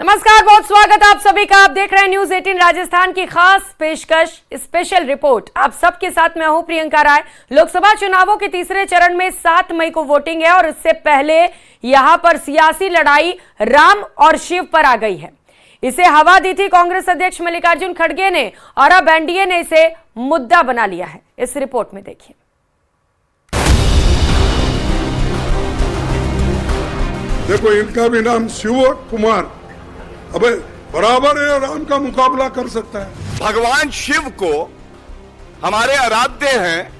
नमस्कार, बहुत स्वागत आप सभी का। आप देख रहे हैं न्यूज 18 राजस्थान की खास पेशकश स्पेशल रिपोर्ट। आप सबके साथ मैं हूं प्रियंका राय। लोकसभा चुनावों के तीसरे चरण में 7 मई को वोटिंग है और इससे पहले यहां पर सियासी लड़ाई राम और शिव पर आ गई है। इसे हवा दी थी कांग्रेस अध्यक्ष मल्लिकार्जुन खड़गे ने और अब एनडीए ने इसे मुद्दा बना लिया है। इस रिपोर्ट में देखिए। देखो, इनका भी नाम शिव कुमार, अबे बराबर है, राम का मुकाबला कर सकता है। भगवान शिव को हमारे आराध्य हैं,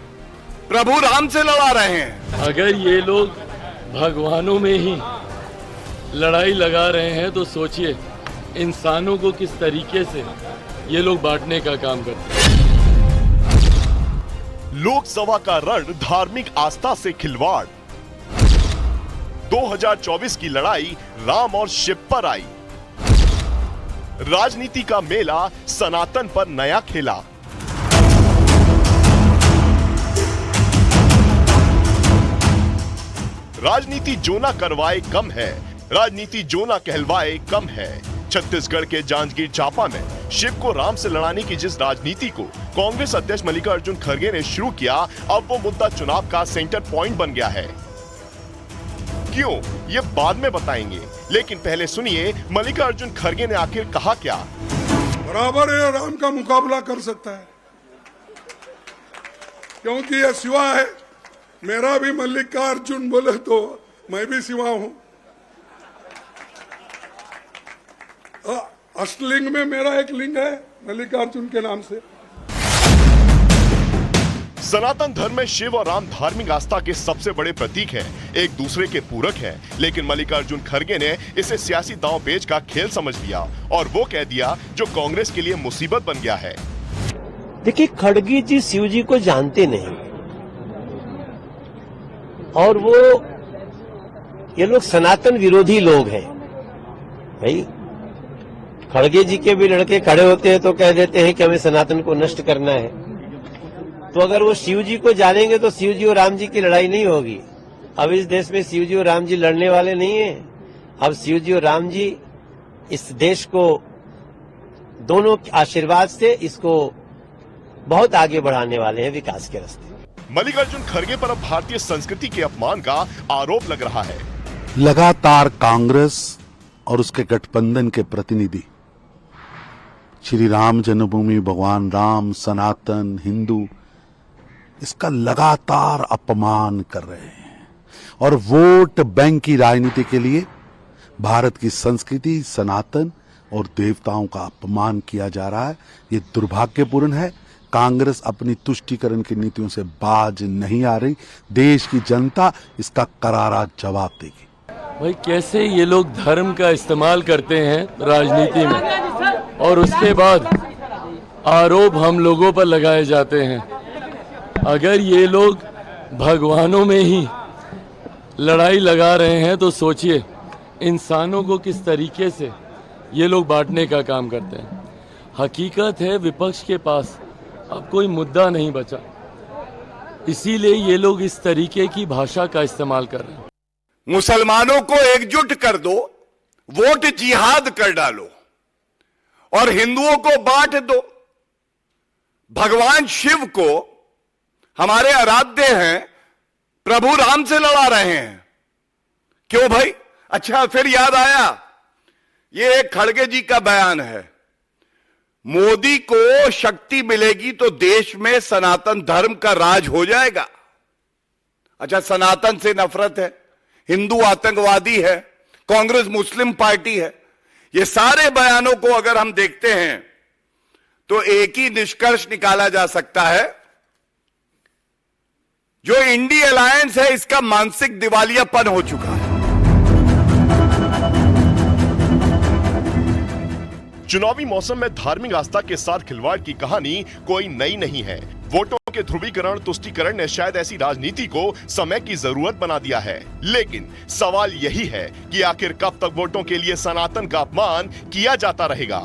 प्रभु राम से लड़ा रहे हैं। अगर ये लोग भगवानों में ही लड़ाई लगा रहे हैं तो सोचिए इंसानों को किस तरीके से ये लोग बांटने का काम करते हैं। लोकसभा का रण धार्मिक आस्था से खिलवाड़। 2024 की लड़ाई राम और शिव पर आई। राजनीति का मेला सनातन पर नया खेला। राजनीति जो ना करवाए कम है, राजनीति जो ना कहलवाए कम है। छत्तीसगढ़ के जांजगीर चांपा में शिव को राम से लड़ाने की जिस राजनीति को कांग्रेस अध्यक्ष मल्लिकार्जुन खड़गे ने शुरू किया, अब वो मुद्दा चुनाव का सेंटर पॉइंट बन गया है। क्यों, ये बाद में बताएंगे, लेकिन पहले सुनिए मल्लिकार्जुन खड़गे ने आखिर कहा क्या। बराबर है, राम का मुकाबला कर सकता है, क्योंकि ये शिवा है। मेरा भी मल्लिकार्जुन बोले तो मैं भी शिवा हूं। अष्टलिंग में मेरा एक लिंग है मल्लिकार्जुन के नाम से। सनातन धर्म में शिव और राम धार्मिक आस्था के सबसे बड़े प्रतीक हैं, एक दूसरे के पूरक हैं, लेकिन मल्लिकार्जुन खड़गे ने इसे सियासी दांव-पेच का खेल समझ लिया और वो कह दिया जो कांग्रेस के लिए मुसीबत बन गया है। देखिए, खड़गे जी शिव जी को जानते नहीं और वो ये लोग सनातन विरोधी लोग हैं। भाई, खड़गे जी के भी लड़के खड़े होते हैं तो कह देते हैं कि हमें सनातन को नष्ट करना है। तो अगर वो शिव जी को जानेंगे तो शिव जी और राम जी की लड़ाई नहीं होगी। अब इस देश में शिव जी और राम जी लड़ने वाले नहीं हैं। अब शिव जी और राम जी इस देश को दोनों के आशीर्वाद से इसको बहुत आगे बढ़ाने वाले हैं विकास के रास्ते। मल्लिकार्जुन खड़गे पर अब भारतीय संस्कृति के अपमान का आरोप लग रहा है। लगातार कांग्रेस और उसके गठबंधन के प्रतिनिधि श्री राम जन्मभूमि, भगवान राम, सनातन, हिंदू, इसका लगातार अपमान कर रहे हैं और वोट बैंक की राजनीति के लिए भारत की संस्कृति, सनातन और देवताओं का अपमान किया जा रहा है। ये दुर्भाग्यपूर्ण है। कांग्रेस अपनी तुष्टीकरण की नीतियों से बाज नहीं आ रही। देश की जनता इसका करारा जवाब देगी। भाई, कैसे ये लोग धर्म का इस्तेमाल करते हैं राजनीति में और उसके बाद आरोप हम लोगों पर लगाए जाते हैं। अगर ये लोग भगवानों में ही लड़ाई लगा रहे हैं तो सोचिए इंसानों को किस तरीके से ये लोग बांटने का काम करते हैं। हकीकत है विपक्ष के पास अब कोई मुद्दा नहीं बचा, इसीलिए ये लोग इस तरीके की भाषा का इस्तेमाल कर रहे हैं। मुसलमानों को एकजुट कर दो, वोट जिहाद कर डालो और हिंदुओं को बांट दो। भगवान शिव को हमारे आराध्य हैं, प्रभु राम से लड़ा रहे हैं। क्यों भाई? अच्छा, फिर याद आया, ये एक खड़गे जी का बयान है, मोदी को शक्ति मिलेगी तो देश में सनातन धर्म का राज हो जाएगा। अच्छा, सनातन से नफरत है, हिंदू आतंकवादी है, कांग्रेस मुस्लिम पार्टी है। ये सारे बयानों को अगर हम देखते हैं तो एक ही निष्कर्ष निकाला जा सकता है, जो इंडी अलायंस है इसका मानसिक दिवालियापन हो चुका है। चुनावी मौसम में धार्मिक आस्था के साथ खिलवाड़ की कहानी कोई नई नहीं है। वोटों के ध्रुवीकरण, तुष्टीकरण ने शायद ऐसी राजनीति को समय की जरूरत बना दिया है। लेकिन सवाल यही है कि आखिर कब तक वोटों के लिए सनातन का अपमान किया जाता रहेगा।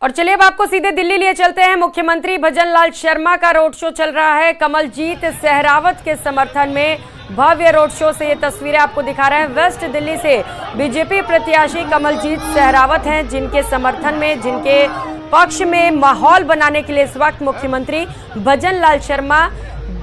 और चलिए अब आपको सीधे दिल्ली लिए चलते हैं। मुख्यमंत्री भजनलाल शर्मा का रोड शो चल रहा है। कमलजीत सहरावत के समर्थन में भव्य रोड शो से ये तस्वीरें आपको दिखा रहे हैं। वेस्ट दिल्ली से बीजेपी प्रत्याशी कमलजीत सहरावत हैं, जिनके समर्थन में, जिनके पक्ष में माहौल बनाने के लिए इस वक्त मुख्यमंत्री भजनलाल शर्मा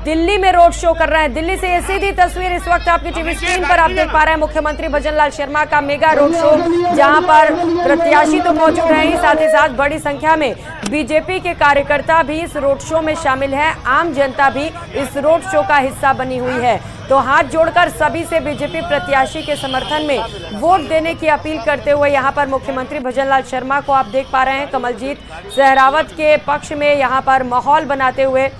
दिल्ली में रोड शो कर रहे हैं। दिल्ली से ये सीधी तस्वीर इस वक्त आपकी टीवी स्क्रीन पर आप देख पा रहे हैं। मुख्यमंत्री भजनलाल शर्मा का मेगा रोड शो, जहां पर प्रत्याशी तो मौजूद हैं ही, साथ ही साथ बड़ी संख्या में बीजेपी के कार्यकर्ता भी इस रोड शो में शामिल हैं। आम जनता भी इस रोड शो का हिस्सा बनी हुई है। तो हाथ जोड़कर सभी से बीजेपी प्रत्याशी के समर्थन में वोट देने की अपील करते हुए यहाँ पर मुख्यमंत्री भजनलाल शर्मा को आप देख पा रहे हैं कमलजीत सहरावत के पक्ष में यहाँ पर माहौल बनाते हुए।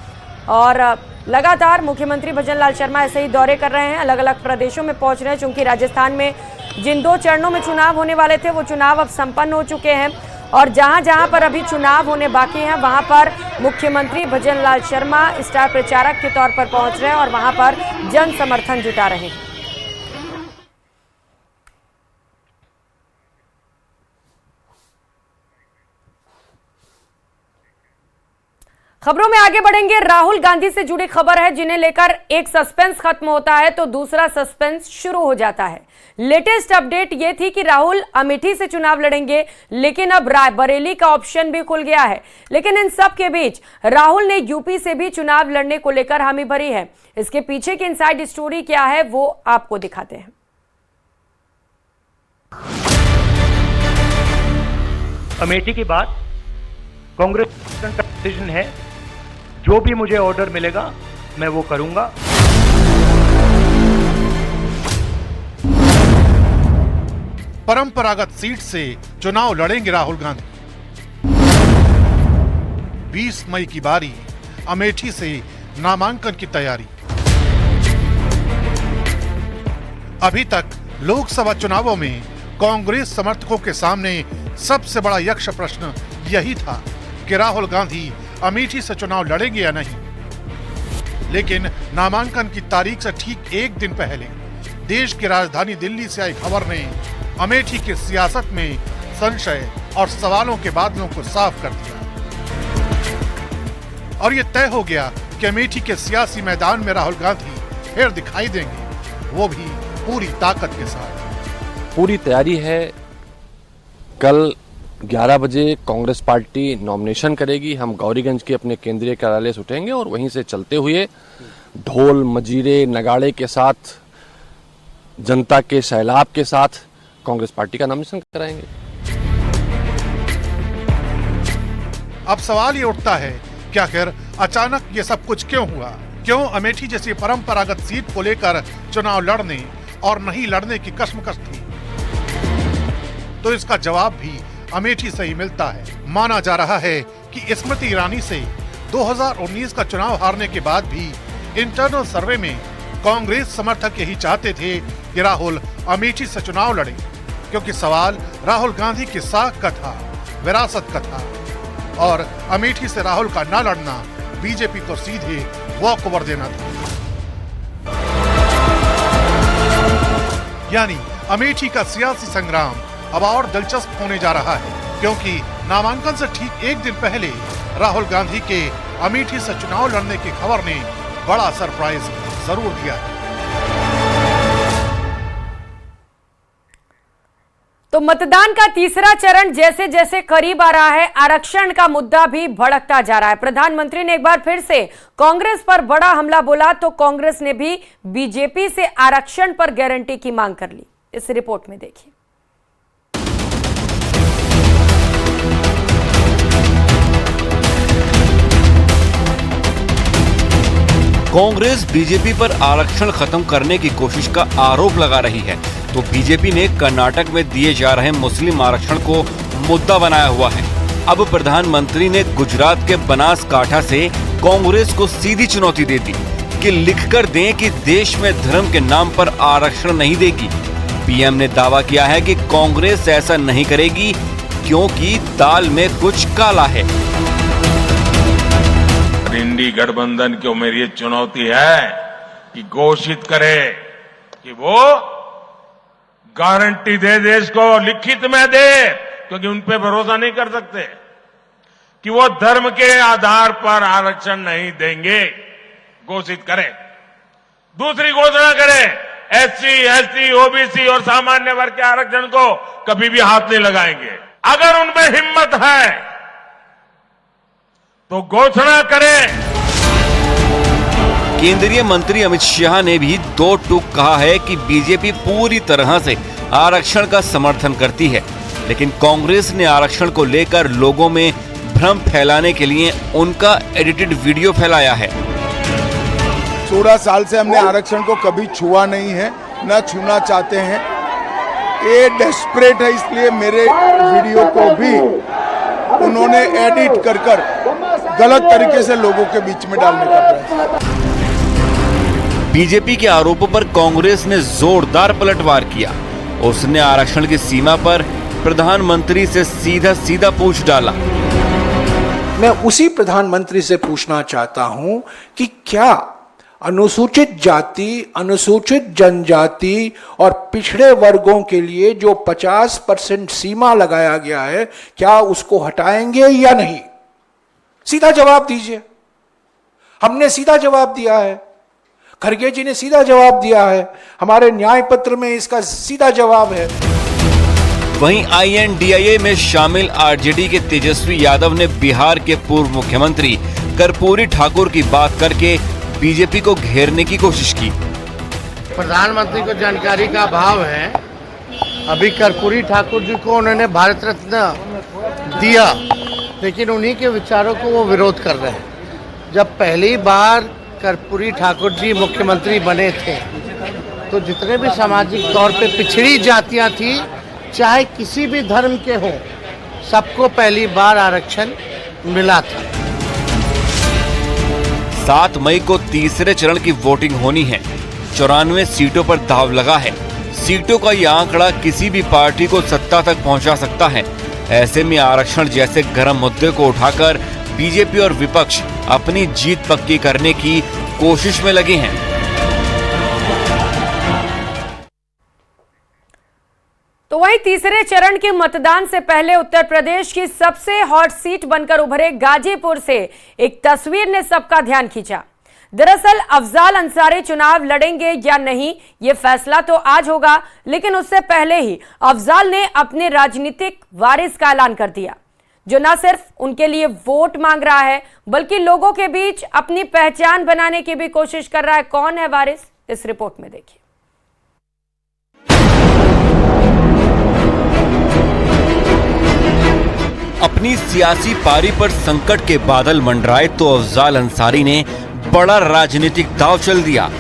और लगातार मुख्यमंत्री भजनलाल शर्मा ऐसे ही दौरे कर रहे हैं, अलग अलग प्रदेशों में पहुंच रहे हैं, चूंकि राजस्थान में जिन 2 चरणों में चुनाव होने वाले थे वो चुनाव अब संपन्न हो चुके हैं। और जहां जहां पर अभी चुनाव होने बाकी हैं वहां पर मुख्यमंत्री भजनलाल शर्मा स्टार प्रचारक के तौर पर पहुंच रहे हैं और वहां पर जन समर्थन जुटा रहे हैं। खबरों में आगे बढ़ेंगे। राहुल गांधी से जुड़ी खबर है, जिन्हें लेकर एक सस्पेंस खत्म होता है तो दूसरा सस्पेंस शुरू हो जाता है। लेटेस्ट अपडेट ये थी कि राहुल अमेठी से चुनाव लड़ेंगे, लेकिन अब रायबरेली का ऑप्शन भी खुल गया है। लेकिन इन सब के बीच राहुल ने यूपी से भी चुनाव लड़ने को लेकर हामी भरी है। इसके पीछे की इनसाइड स्टोरी क्या है वो आपको दिखाते हैं। अमेठी के बाद कांग्रेस का डिसीजन है, जो भी मुझे ऑर्डर मिलेगा मैं वो करूंगा। परंपरागत सीट से चुनाव लड़ेंगे राहुल गांधी। 20 मई की बारी, अमेठी से नामांकन की तैयारी। अभी तक लोकसभा चुनावों में कांग्रेस समर्थकों के सामने सबसे बड़ा यक्ष प्रश्न यही था कि राहुल गांधी अमेठी से चुनाव लड़ेंगे या नहीं। लेकिन नामांकन की तारीख से ठीक एक दिन पहले देश की राजधानी दिल्ली से आई खबर ने अमेठी की सियासत में संशय और सवालों के बादलों को साफ कर दिया और ये तय हो गया कि अमेठी के सियासी मैदान में राहुल गांधी फिर दिखाई देंगे, वो भी पूरी ताकत के साथ। पूरी तैयारी है। कल 11 बजे कांग्रेस पार्टी नॉमिनेशन करेगी। हम गौरीगंज के अपने केंद्रीय कार्यालय से उठेंगे और वहीं से चलते हुए ढोल मजीरे नगाड़े के साथ, जनता के सैलाब के साथ कांग्रेस पार्टी का नॉमिनेशन कराएंगे। अब सवाल ये उठता है कि आखिर अचानक ये सब कुछ क्यों हुआ? क्यों अमेठी जैसी परंपरागत सीट को लेकर चुनाव लड़ने और नहीं लड़ने की कश्मकश थी? तो इसका जवाब भी अमेठी से ही मिलता है। माना जा रहा है कि स्मृति ईरानी से 2019 का चुनाव हारने के बाद भी इंटरनल सर्वे में कांग्रेस समर्थक यही चाहते थे कि राहुल अमेठी से चुनाव लड़े, क्योंकि सवाल राहुल गांधी की साख का था, विरासत का था और अमेठी से राहुल का न लड़ना बीजेपी को सीधे वॉकओवर देना था। यानी अमेठी का सियासी संग्राम अब और दिलचस्प होने जा रहा है, क्योंकि नामांकन से ठीक एक दिन पहले राहुल गांधी के अमेठी से चुनाव लड़ने की खबर ने बड़ा सरप्राइज जरूर दिया है। तो मतदान का तीसरा चरण जैसे जैसे करीब आ रहा है, आरक्षण का मुद्दा भी भड़कता जा रहा है। प्रधानमंत्री ने एक बार फिर से कांग्रेस पर बड़ा हमला बोला तो कांग्रेस ने भी बीजेपी से आरक्षण पर गारंटी की मांग कर ली। इस रिपोर्ट में देखिए। कांग्रेस बीजेपी पर आरक्षण खत्म करने की कोशिश का आरोप लगा रही है, तो बीजेपी ने कर्नाटक में दिए जा रहे मुस्लिम आरक्षण को मुद्दा बनाया हुआ है। अब प्रधानमंत्री ने गुजरात के बनासकांठा से कांग्रेस को सीधी चुनौती दे दी कि लिखकर दें कि देश में धर्म के नाम पर आरक्षण नहीं देगी। पीएम ने दावा किया है कि कांग्रेस ऐसा नहीं करेगी क्योंकि दाल में कुछ काला है। इंडी गठबंधन को मेरी ये चुनौती है कि घोषित करे कि वो गारंटी दे देश को, लिखित में दे, क्योंकि उन पे भरोसा नहीं कर सकते। कि वो धर्म के आधार पर आरक्षण नहीं देंगे, घोषित करें। दूसरी घोषणा करें, एससी, एसटी, ओबीसी और सामान्य वर्ग के आरक्षण को कभी भी हाथ नहीं लगाएंगे। अगर उनमें हिम्मत है तो घोषणा करें। केंद्रीय मंत्री अमित शाह ने भी दो टूक कहा है कि बीजेपी पूरी तरह से आरक्षण का समर्थन करती है, लेकिन कांग्रेस ने आरक्षण को लेकर लोगों में भ्रम फैलाने के लिए उनका एडिटेड वीडियो फैलाया है। 16 साल से हमने आरक्षण को कभी छुआ नहीं है, न छूना चाहते हैं। ये डेस्परेट है, इसलिए मेरे वीडियो को भी उन्होंने एडिट कर गलत तरीके से लोगों के बीच में डालने का प्रयास। बीजेपी के आरोपों पर कांग्रेस ने जोरदार पलटवार किया। उसने आरक्षण की सीमा पर प्रधानमंत्री से सीधा पूछ डाला। मैं उसी प्रधानमंत्री से पूछना चाहता हूं कि क्या अनुसूचित जाति, अनुसूचित जनजाति और पिछड़े वर्गों के लिए जो 50% सीमा लगाया गया है, क्या उसको हटाएंगे या नहीं? सीधा जवाब दीजिए। हमने सीधा जवाब दिया है, खड़गे जी ने सीधा जवाब दिया है, हमारे न्याय पत्र में इसका सीधा जवाब है। वहीं INDIA में शामिल आरजेडी के तेजस्वी यादव ने बिहार के पूर्व मुख्यमंत्री कर्पूरी ठाकुर की बात करके बीजेपी को घेरने की कोशिश की। प्रधानमंत्री को जानकारी का अभाव है। अभी कर्पूरी ठाकुर जी को उन्होंने भारत रत्न दिया, लेकिन उन्हीं के विचारों को वो विरोध कर रहे हैं। जब पहली बार कर्पूरी ठाकुर जी मुख्यमंत्री बने थे तो जितने भी सामाजिक तौर पे पिछड़ी जातियां थी, चाहे किसी भी धर्म के हों, सबको पहली बार आरक्षण मिला था। 7 मई को तीसरे चरण की वोटिंग होनी है। 94 सीटों पर दांव लगा है। सीटों का यह आंकड़ा किसी भी पार्टी को सत्ता तक पहुंचा सकता है। ऐसे में आरक्षण जैसे गर्म मुद्दे को उठाकर बीजेपी और विपक्ष अपनी जीत पक्की करने की कोशिश में लगे हैं। तो वहीं तीसरे चरण के मतदान से पहले उत्तर प्रदेश की सबसे हॉट सीट बनकर उभरे गाजीपुर से एक तस्वीर ने सबका ध्यान खींचा। दरअसल अफजाल अंसारी चुनाव लड़ेंगे या नहीं, ये फैसला तो आज होगा, लेकिन उससे पहले ही अफजाल ने अपने राजनीतिक वारिस का ऐलान कर दिया, जो न सिर्फ उनके लिए वोट मांग रहा है, बल्कि लोगों के बीच अपनी पहचान बनाने की भी कोशिश कर रहा है। कौन है वारिस, इस रिपोर्ट में देखिए। अपनी सियासी पारी पर संकट के बादल मंडराए तो अफजाल अंसारी ने बड़ा राजनीतिक दांव चल दिया।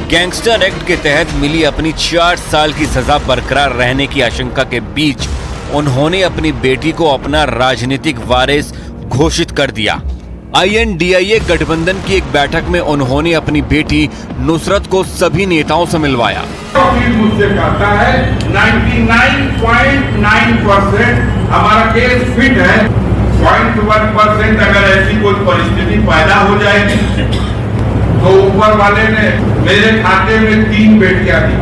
गैंगस्टर एक्ट के तहत मिली अपनी 4 साल की सजा बरकरार रहने की आशंका के बीच उन्होंने अपनी बेटी को अपना राजनीतिक वारिस घोषित कर दिया। INDIA गठबंधन की एक बैठक में उन्होंने अपनी बेटी नुसरत को सभी नेताओं से मिलवाया। मुझसे कहता है 99.9% हमारा केस फिट है। 0.1% अगर ऐसी कोई परिस्थिति पैदा हो जाएगी तो ऊपर वाले ने मेरे खाते में 3 बेटियां दी,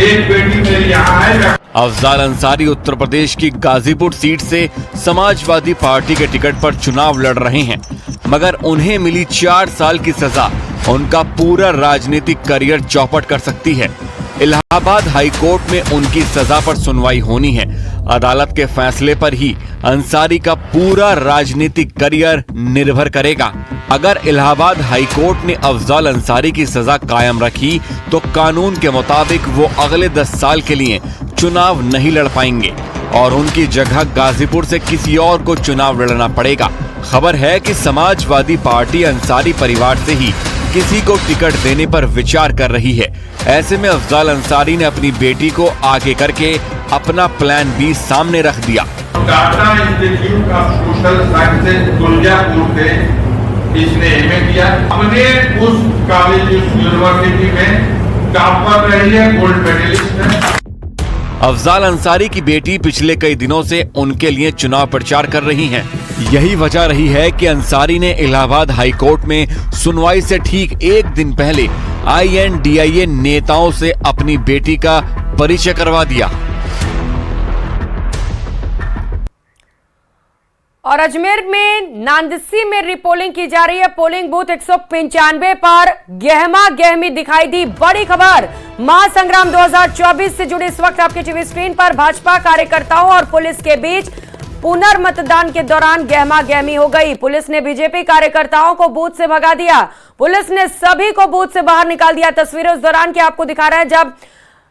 एक बेटी मेरी यहाँ है। अफजाल अंसारी उत्तर प्रदेश की गाजीपुर सीट से समाजवादी पार्टी के टिकट पर चुनाव लड़ रहे हैं, मगर उन्हें मिली 4 साल की सजा उनका पूरा राजनीतिक करियर चौपट कर सकती है। इलाहाबाद हाई कोर्ट में उनकी सजा पर सुनवाई होनी है। अदालत के फैसले पर ही अंसारी का पूरा राजनीतिक करियर निर्भर करेगा। अगर इलाहाबाद हाई कोर्ट ने अफजाल अंसारी की सजा कायम रखी तो कानून के मुताबिक वो अगले 10 साल के लिए चुनाव नहीं लड़ पाएंगे और उनकी जगह गाजीपुर से किसी और को चुनाव लड़ना पड़ेगा। खबर है कि समाजवादी पार्टी अंसारी परिवार से ही किसी को टिकट देने पर विचार कर रही है। ऐसे में अफजाल अंसारी ने अपनी बेटी को आगे करके अपना प्लान B सामने रख दिया। Tata institute of social sciences Durgapur से इसने MA किया। अपने उस कॉलेज यूनिवर्सिटी में टॉपर रही है, गोल्ड मेडलिस्ट है। अफजाल अंसारी की बेटी पिछले कई दिनों से उनके लिए चुनाव प्रचार कर रही हैं। यही वजह रही है कि अंसारी ने इलाहाबाद हाई कोर्ट में सुनवाई से ठीक 1 दिन पहले INDIA नेताओं से अपनी बेटी का परिचय करवा दिया। और अजमेर में नांदसी में रिपोलिंग की जा रही है। पोलिंग बूथ 195 पर गहमा गहमी दिखाई दी। बड़ी खबर महासंग्राम 2024 से जुड़ी इस वक्त आपके टीवी स्क्रीन पर भाजपा कार्यकर्ताओं और पुलिस के बीच पुनर्मतदान के दौरान गहमा गहमी हो गई। पुलिस ने बीजेपी कार्यकर्ताओं को बूथ से भगा दिया। पुलिस ने सभी को बूथ से बाहर निकाल दिया। तस्वीरें उस दौरान की आपको दिखा रहे हैं जब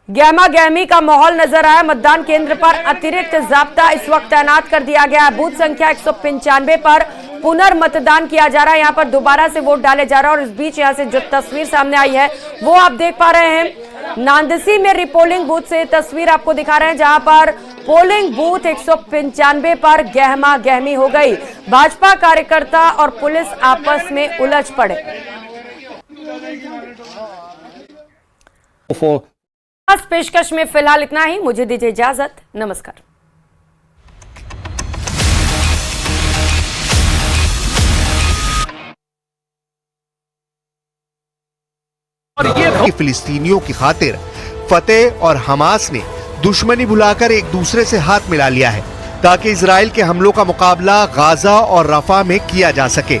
गहमा गहमी का माहौल नजर आया। मतदान केंद्र पर अतिरिक्त जाब्ता इस वक्त तैनात कर दिया गया है। बूथ संख्या 195 पर पुनर्मतदान किया जा रहा है। यहां पर दोबारा से वोट डाले जा रहा है और इस बीच यहां से जो तस्वीर सामने आई है वो आप देख पा रहे हैं। नांदसी में रिपोलिंग बूथ से तस्वीर आपको दिखा रहे हैं जहां पर पोलिंग बूथ 195 पर गहमा गहमी हो गई। भाजपा कार्यकर्ता और पुलिस आपस में उलझ पड़े। खास पेशकश में फिलहाल इतना ही। मुझे दीजिए इजाजत। नमस्कार। और ये फिलिस्तीनियों की खातिर फतेह और हमास ने दुश्मनी भुलाकर एक दूसरे से हाथ मिला लिया है ताकि इजराइल के हमलों का मुकाबला गाजा और रफा में किया जा सके।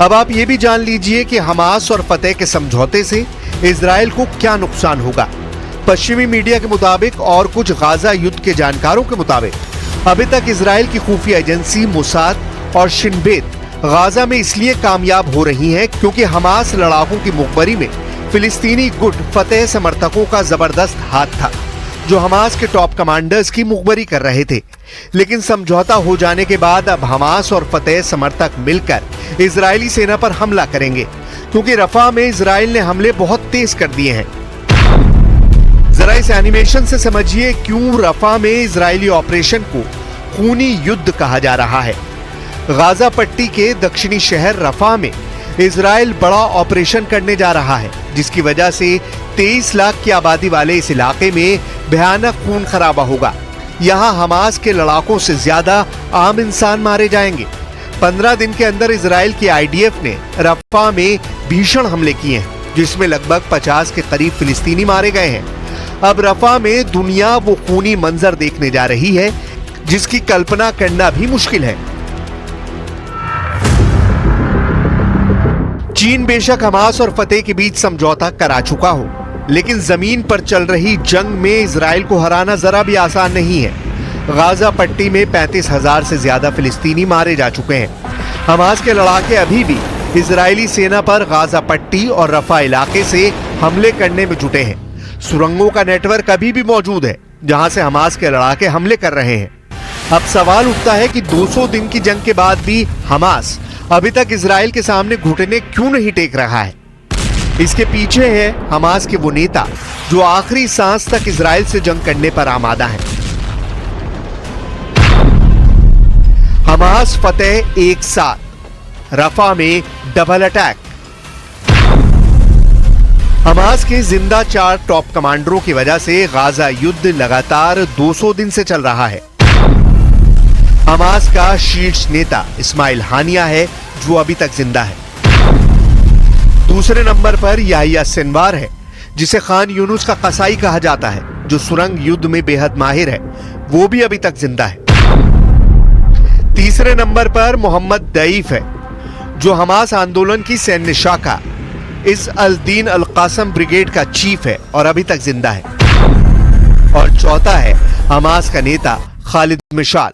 अब आप ये भी जान लीजिए कि हमास और फतेह के समझौते से इजराइल को क्या नुकसान होगा। पश्चिमी मीडिया के मुताबिक और कुछ गाजा युद्ध के जानकारों के मुताबिक अभी तक इजराइल की खुफिया एजेंसी मोसाद और शिन बेत गाजा में इसलिए कामयाब हो रही हैं क्योंकि हमास लड़ाकों की मुखबरी में फिलिस्तीनी गुट फतेह समर्थकों का जबरदस्त हाथ था जो हमास के टॉप कमांडर्स की मुखबरी कर रहे थे। लेकिन समझौता हो जाने के बाद अब हमास और फतेह समर्थक मिलकर इजरायली सेना पर हमला करेंगे क्योंकि रफा में इजराइल ने हमले बहुत तेज कर दिए हैं। जरा इस एनिमेशन से समझिए क्यों रफा में इजरायली ऑपरेशन को खूनी युद्ध कहा जा रहा है। गाजा पट्टी के दक्षिणी शहर रफा में इजराइल बड़ा ऑपरेशन करने जा रहा है जिसकी वजह से 23 लाख की आबादी वाले इस इलाके में भयानक खून खराबा होगा। यहाँ हमास के लड़ाकों से ज्यादा आम इंसान मारे जाएंगे। 15 दिन के अंदर इजराइल की आईडीएफ ने रफा में भीषण हमले किए हैं जिसमें लगभग 50 के करीब फिलिस्तीनी मारे गए हैं। अब रफा में दुनिया वो खूनी मंजर देखने जा रही है जिसकी कल्पना करना भी मुश्किल है। चीन बेशक हमास और फतेह के बीच समझौता करा चुका हो लेकिन जमीन पर चल रही जंग में इजराइल को हराना जरा भी आसान नहीं है। गाजा पट्टी में 35,000 से ज्यादा फिलिस्तीनी मारे जा चुके हैं। हमास के लड़ाके अभी भी इजरायली सेना पर गाजा पट्टी और रफा इलाके से हमले करने में जुटे हैं। सुरंगों का नेटवर्क अभी भी मौजूद है जहां से हमास के लड़ाके हमले कर रहे हैं। अब सवाल उठता है कि 200 दिन की जंग के बाद भी हमास अभी तक इजराइल के सामने घुटने क्यों नहीं टेक रहा है। इसके पीछे है हमास के वो नेता जो आखिरी सांस तक इजराइल से जंग करने पर आमादा है। हमास फतेह एक साथ, रफा में डबल अटैक। हमास के जिंदा 4 टॉप कमांडरों की वजह से गाजा युद्ध लगातार 200 दिन से चल रहा है। हमास का शीर्ष नेता इस्माइल हानिया है जो अभी तक जिंदा है। दूसरे नंबर पर याहिया सिनवार है जिसे खान यूनुस का कसाई कहा जाता है जो सुरंग युद्ध में बेहद माहिर है, वो भी अभी तक जिंदा है। तीसरे नंबर पर मोहम्मद दईफ है जो हमास आंदोलन की सैन्य शाखा इस अल दीन अल कासम ब्रिगेड का चीफ है और अभी तक जिंदा है। और चौथा है हमास का नेता खालिद मिशाल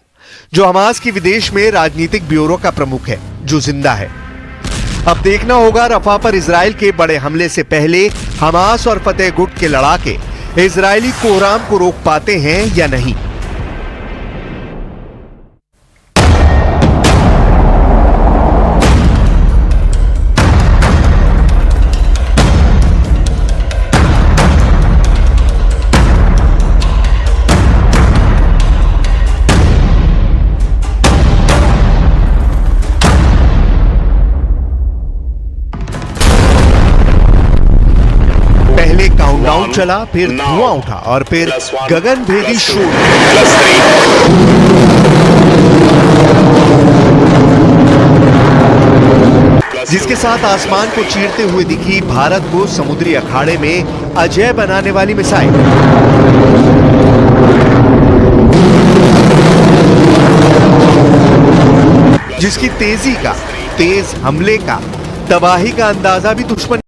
जो हमास की विदेश में राजनीतिक ब्यूरो का प्रमुख है जो जिंदा है। अब देखना होगा रफा पर इजराइल के बड़े हमले से पहले हमास और फतेह गुट के लड़ाके इजरायली कोहराम को रोक पाते हैं या नहीं। काउंटडाउन चला, फिर धुआं उठा और फिर गगनभेदी शोर, जिसके साथ आसमान को चीरते हुए दिखी भारत को समुद्री अखाड़े में अजय बनाने वाली मिसाइल। जिसकी तेजी का, तेज हमले का, तबाही का अंदाजा भी दुश्मन